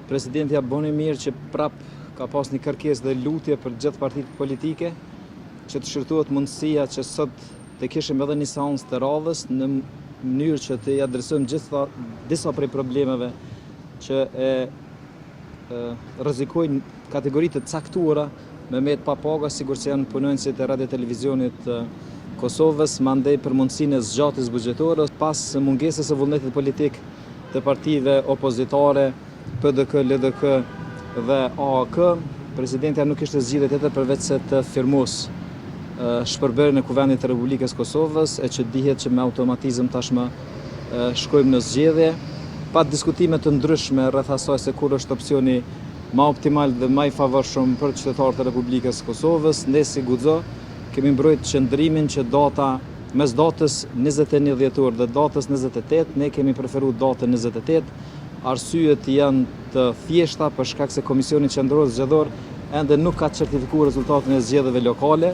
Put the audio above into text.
Presidenti boni mirë që prap ka pas një kërkesë dhe lutje për gjithë partitë politike që të shërtuat mundësia që sot të kishim edhe një seancë të radhës në mënyrë që të i adresojmë disa prej problemeve që rrezikojnë kategoritë të caktuara me met pa paga, sigur që janë punonësit e radio televizionit Kosovës, mandej për mundësinë e zgjatjes buxhetore pas mungesës së vullnetit politik të partive opozitare, PDK, LDK dhe AAK. Presidenti nuk ishte zgjidhje tjetër përveç se të firmos shpërbërjen e Kuvendit të Republikës Kosovës, e që dihet që me automatizëm tashmë shkojmë në zgjedhje, pa diskutime të ndryshme rreth asaj se kur është opsioni më optimal dhe më i favorshëm për qytetarët e Republikës Kosovës. Ne si guxo kemi mbrojtur qëndrimin që mes datës 21 dhjetor dhe datës 28, ne kemi preferuar datën 28. Arsyet janë të thjeshta për shkak se Komisioni Qendror Zgjedhor ende nuk ka certifikuar rezultatin e zgjedhjeve lokale.